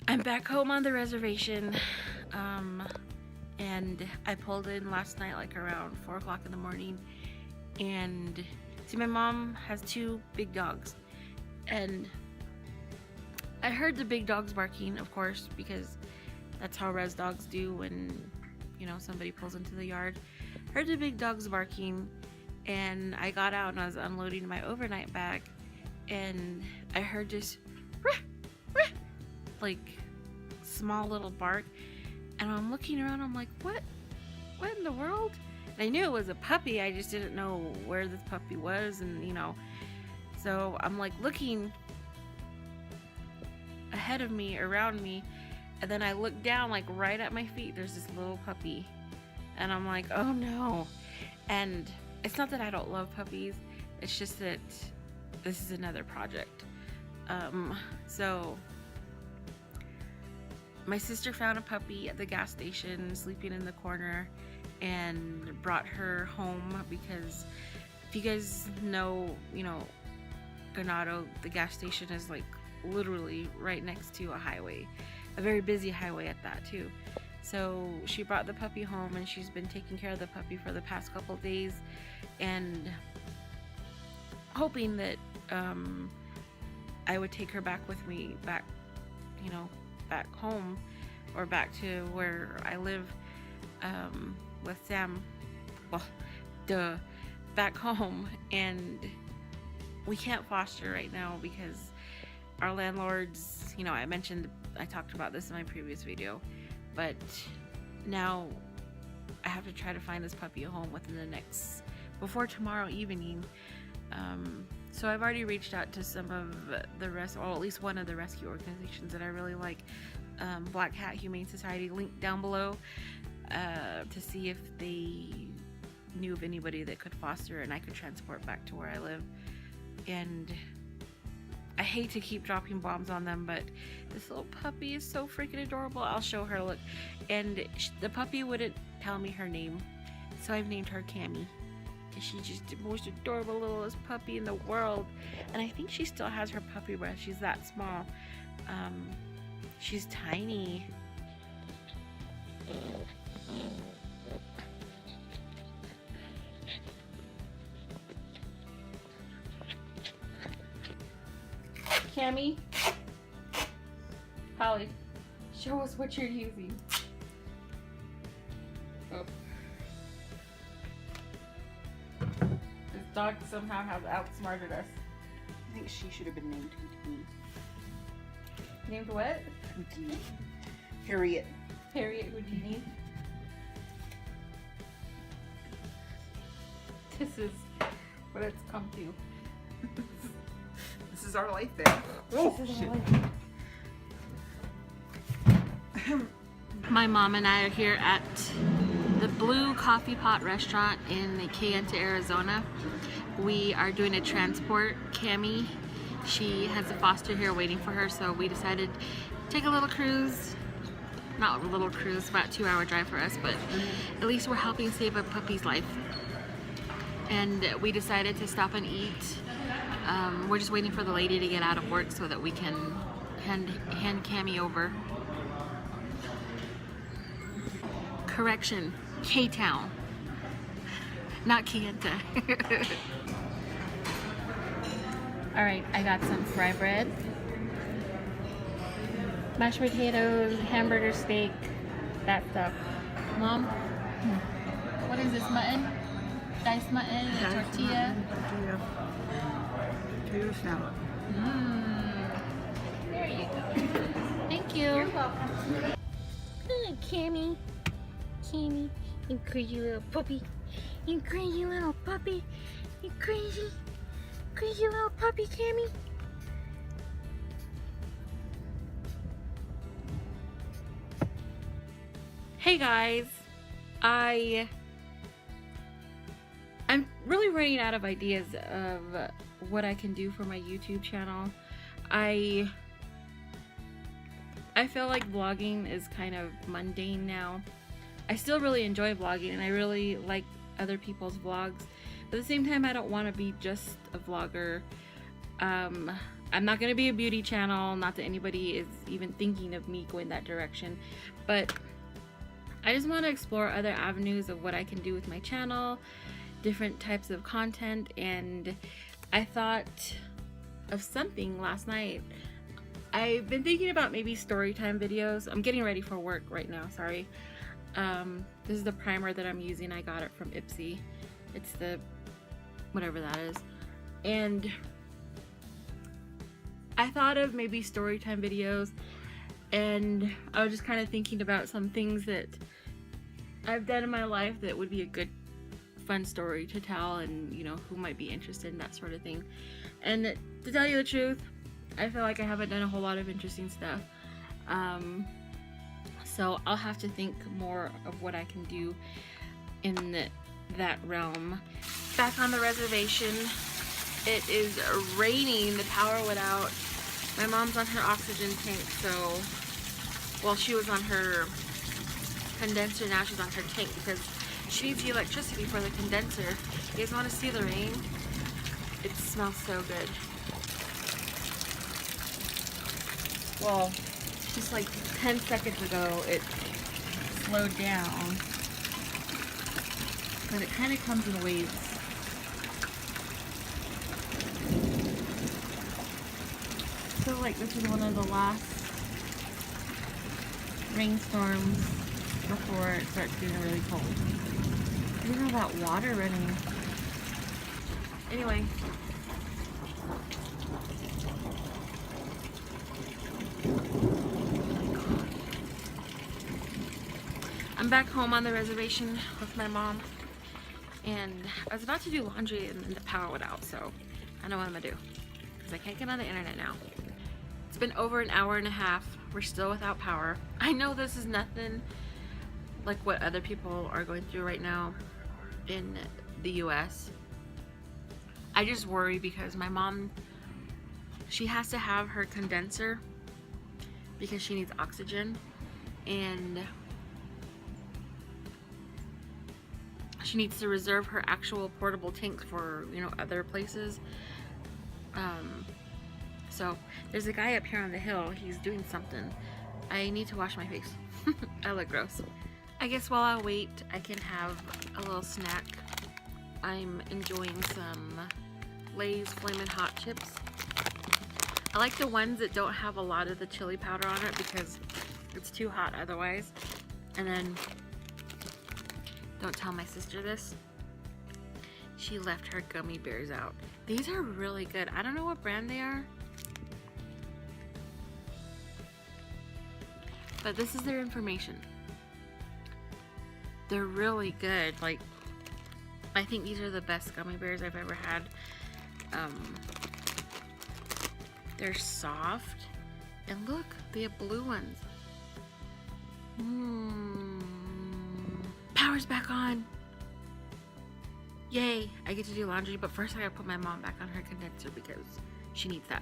I'm back home on the reservation, and I pulled in last night like around 4 o'clock in the morning, and see, my mom has 2 big dogs, and I heard the big dogs barking, of course, because that's how res dogs do when, you know, somebody pulls into the yard. Heard the big dogs barking, and I got out and I was unloading my overnight bag, and I heard this like small little bark, and I'm looking around, I'm like, what in the world? And I knew it was a puppy, I just didn't know where this puppy was, and you know, so I'm like looking ahead of me, around me, and then I look down, like right at my feet, there's this little puppy, and I'm like, oh no. And it's not that I don't love puppies, it's just that this is another project. So my sister found a puppy at the gas station sleeping in the corner and brought her home, because if you guys know, you know, Neato, the gas station is like literally right next to a highway, a very busy highway at that too. So she brought the puppy home, and she's been taking care of the puppy for the past couple days, and hoping that I would take her back with me, back, you know, back home, or back to where I live with Sam. Well, back home. And we can't foster right now because our landlords, you know, I talked about this in my previous video, but now I have to try to find this puppy a home within the next, before tomorrow evening. So I've already reached out to some of the or at least one of the rescue organizations that I really like, Black Hat Humane Society, linked down below, to see if they knew of anybody that could foster and I could transport back to where I live. And I hate to keep dropping bombs on them, but this little puppy is so freaking adorable. I'll show her, look. And the puppy wouldn't tell me her name, so I've named her Cami. She's just the most adorable littlest puppy in the world, and I think she still has her puppy breath. She's that small. She's tiny. Cami, Palley, show us what you're using. Oh. Dog somehow has outsmarted us. I think she should have been named Houdini. Named what? Houdini. Harriet. Harriet Houdini. This is what it's come to. This is our life then. Oh, shit. My mom and I are here at the Blue Coffee Pot restaurant in Kayenta, Arizona. We are doing a transport. Cami, she has a foster here waiting for her, so we decided to take a little cruise. Not a little cruise, about a 2-hour drive for us, but at least we're helping save a puppy's life. And we decided to stop and eat. We're just waiting for the lady to get out of work so that we can hand Cami over. Correction, K-Town, not Kayenta. Alright, I got some fry bread, mashed potatoes, hamburger steak, that stuff. Mom, what is this, mutton? Diced mutton, a tortilla. Potato salad. There you go. Thank you. You're welcome. Cami. Cami, you crazy little puppy. You crazy little puppy. You crazy little puppy, Cami. Hey guys, I'm really running out of ideas of what I can do for my YouTube channel. I feel like vlogging is kind of mundane now. I still really enjoy vlogging and I really like other people's vlogs, but at the same time I don't want to be just a vlogger. I'm not going to be a beauty channel, not that anybody is even thinking of me going that direction, but I just want to explore other avenues of what I can do with my channel, different types of content, and I thought of something last night. I've been thinking about maybe story time videos. I'm getting ready for work right now, sorry. This is the primer that I'm using. I got it from Ipsy. It's the whatever that is. And I thought of maybe story time videos, and I was just kind of thinking about some things that I've done in my life that would be a good fun story to tell, and you know, who might be interested in that sort of thing. And to tell you the truth, I feel like I haven't done a whole lot of interesting stuff. So I'll have to think more of what I can do in that realm. Back on the reservation, it is raining. The power went out. My mom's on her oxygen tank, so, well, she was on her condenser, now she's on her tank because she needs the electricity for the condenser. You guys want to see the rain? It smells so good. Well, just like 10 seconds ago, it slowed down, but it kind of comes in waves. I feel like this is one of the last rainstorms before it starts getting really cold. Look at all that water running. Anyway. I'm back home on the reservation with my mom, and I was about to do laundry and then the power went out, so I know what I'm gonna do because I can't get on the internet now. It's been over an hour and a half. We're still without power. I know this is nothing like what other people are going through right now in the US. I just worry because my mom, she has to have her condenser because she needs oxygen, and she needs to reserve her actual portable tanks for, you know, other places. So there's a guy up here on the hill. He's doing something. I need to wash my face. I look gross. I guess while I wait, I can have a little snack. I'm enjoying some Lay's Flamin' Hot chips. I like the ones that don't have a lot of the chili powder on it because it's too hot otherwise. And then, don't tell my sister this, she left her gummy bears out. These are really good. I don't know what brand they are, but this is their information. They're really good. Like, I think these are the best gummy bears I've ever had. They're soft, and look, they have blue ones. Power's back on. Yay, I get to do laundry, but first I gotta put my mom back on her condenser because she needs that.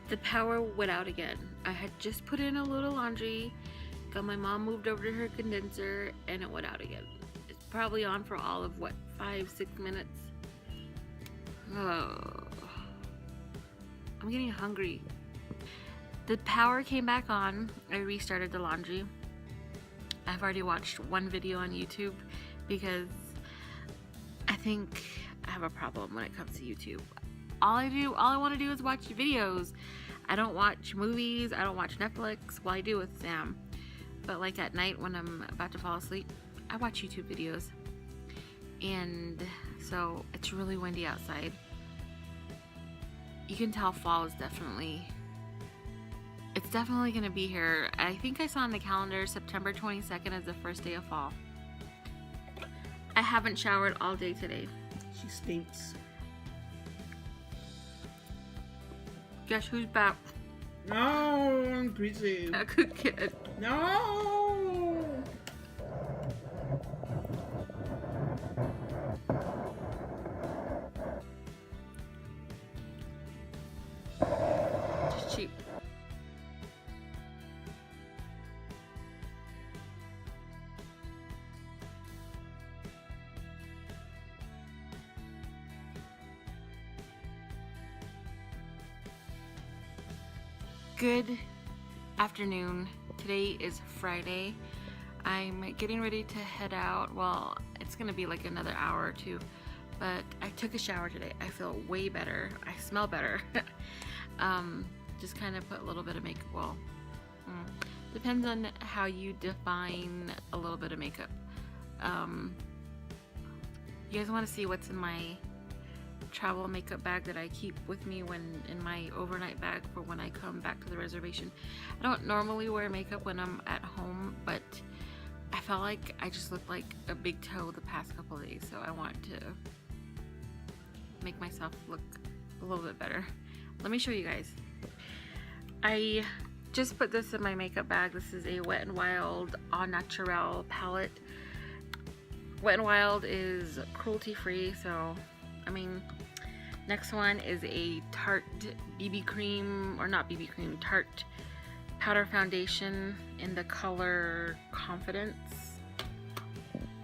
The power went out again. I had just put in a little laundry, got my mom moved over to her condenser, and it went out again. It's probably on for all of, what, 5-6 minutes? Oh, I'm getting hungry. The power came back on. I restarted the laundry. I've already watched one video on YouTube because I think I have a problem when it comes to YouTube. All I want to do is watch videos. I don't watch movies. I don't watch Netflix. Well, I do with Sam. But like at night when I'm about to fall asleep, I watch YouTube videos. And so it's really windy outside. You can tell fall is definitely gonna be here. I think I saw on the calendar September 22nd is the first day of fall. I haven't showered all day today. She stinks. Guess who's back? No, I'm crazy. A good kid. No. Just cheap. Good afternoon. Today is Friday. I'm getting ready to head out. Well, it's gonna be like another hour or two, but I took a shower today. I feel way better. I smell better. Just kind of put a little bit of makeup. Well, depends on how you define a little bit of makeup. You guys want to see what's in my travel makeup bag that I keep with me when in my overnight bag for when I come back to the reservation? I don't normally wear makeup when I'm at home, but I felt like I just looked like a big toe the past couple of days, so I want to make myself look a little bit better. Let me show you guys. I just put this in my makeup bag. This is a Wet n Wild Au Naturel palette. Wet n Wild is cruelty free, so I mean, next one is a Tarte BB cream, or not BB cream, Tarte powder foundation in the color Confidence.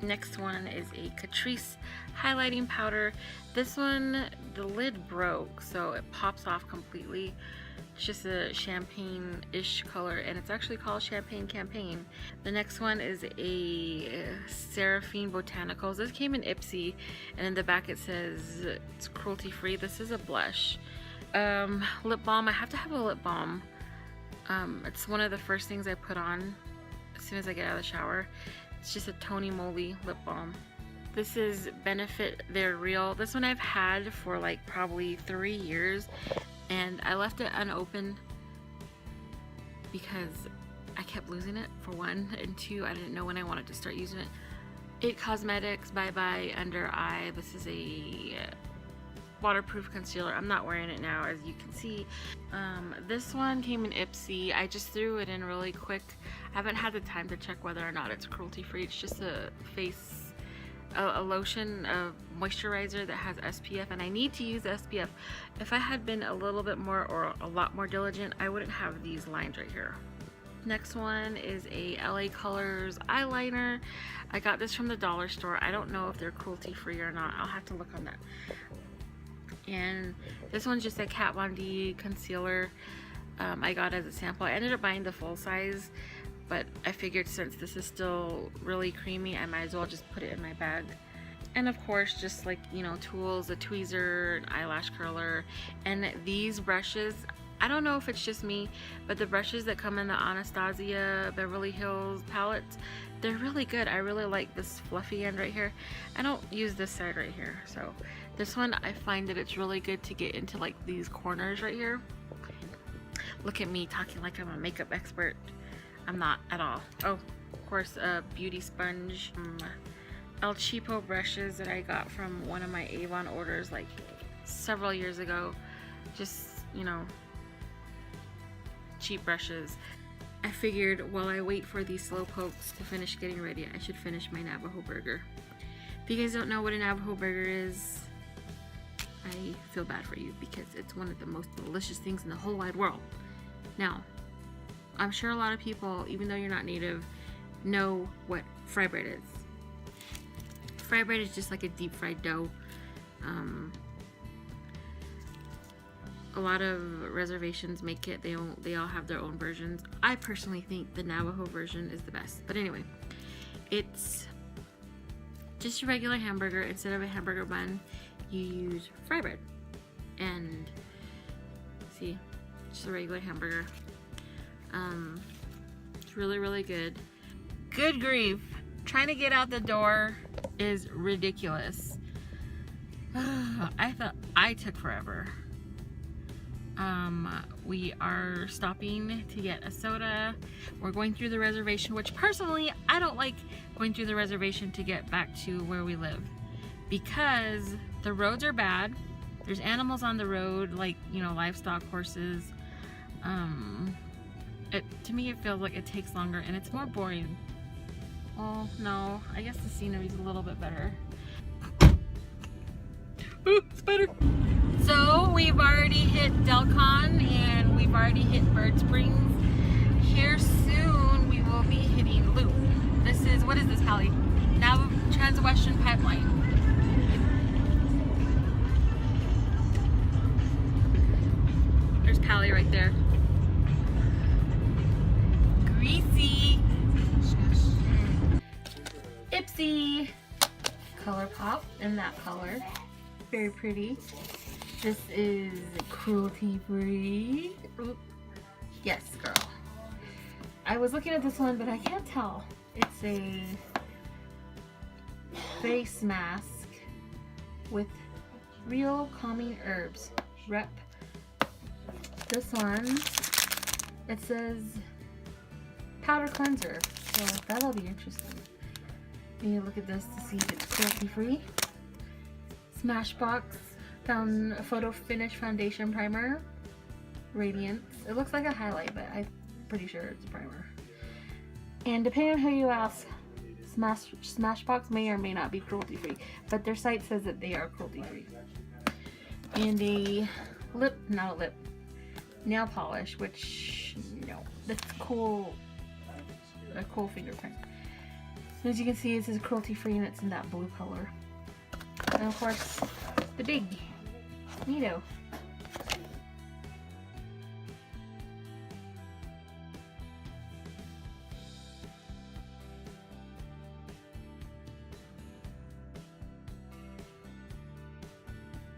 Next one is a Catrice highlighting powder. This one, the lid broke, so it pops off completely. It's just a champagne-ish color, and it's actually called Champagne Campaign. The next one is a Seraphine Botanicals. This came in Ipsy, and in the back it says it's cruelty-free. This is a blush. Lip balm. I have to have a lip balm. It's one of the first things I put on as soon as I get out of the shower. It's just a Tony Moly lip balm. This is Benefit They're Real. This one I've had for like probably 3 years. And I left it unopened because I kept losing it, for one, and two, I didn't know when I wanted to start using it. It Cosmetics Bye Bye Under Eye. This is a waterproof concealer. I'm not wearing it now, as you can see. This one came in Ipsy. I just threw it in really quick. I haven't had the time to check whether or not it's cruelty free. It's just a lotion, a moisturizer that has SPF, and I need to use SPF. If I had been a little bit more or a lot more diligent, I wouldn't have these lines right here. Next one is a LA Colors eyeliner. I got this from the dollar store. I don't know if they're cruelty free or not. I'll have to look on that. And this one's just a Kat Von D concealer. I got as a sample. I ended up buying the full size, but I figured since this is still really creamy, I might as well just put it in my bag. And of course, just like, you know, tools, a tweezer, an eyelash curler, and these brushes. I don't know if it's just me, but the brushes that come in the Anastasia Beverly Hills palettes, they're really good. I really like this fluffy end right here. I don't use this side right here. So this one, I find that it's really good to get into like these corners right here. Look at me talking like I'm a makeup expert. I'm not at all. Oh, of course, a beauty sponge. El Cheapo brushes that I got from one of my Avon orders like several years ago. Just, you know, cheap brushes. I figured while I wait for these slow pokes to finish getting ready, I should finish my Navajo burger. If you guys don't know what a Navajo burger is, I feel bad for you because it's one of the most delicious things in the whole wide world. Now, I'm sure a lot of people, even though you're not native, know what fry bread is. Fry bread is just like a deep fried dough. A lot of reservations make it. They all have their own versions. I personally think the Navajo version is the best. But anyway, it's just your regular hamburger. Instead of a hamburger bun, you use fry bread. And see, just a regular hamburger. It's really, really good. Good grief. Trying to get out the door is ridiculous. I thought I took forever. We are stopping to get a soda. We're going through the reservation, which personally, I don't like going through the reservation to get back to where we live because the roads are bad. There's animals on the road, like, you know, livestock, horses. To me, it feels like it takes longer and it's more boring. Oh, no. I guess the scenery's a little bit better. Ooh, spider! So, we've already hit Delcon and we've already hit Bird Springs. Here soon, we will be hitting Loop. This is, what is this, Palley? Now, Trans-Western Pipeline. There's Palley right there. color pop in that color. Very pretty. This is cruelty free. Yes, girl. I was looking at this one, but I can't tell. It's a face mask with real calming herbs. Rep. This one, it says powder cleanser, so that'll be interesting. You need to look at this to see if it's cruelty free. Smashbox found a photo finish foundation primer. Radiance. It looks like a highlight, but I'm pretty sure it's a primer. And depending on who you ask, Smashbox may or may not be cruelty free, but their site says that they are cruelty free. And a nail polish, which no, that's cool. A cool fingerprint. As you can see, it says cruelty free and it's in that blue color. And of course, the big Neato.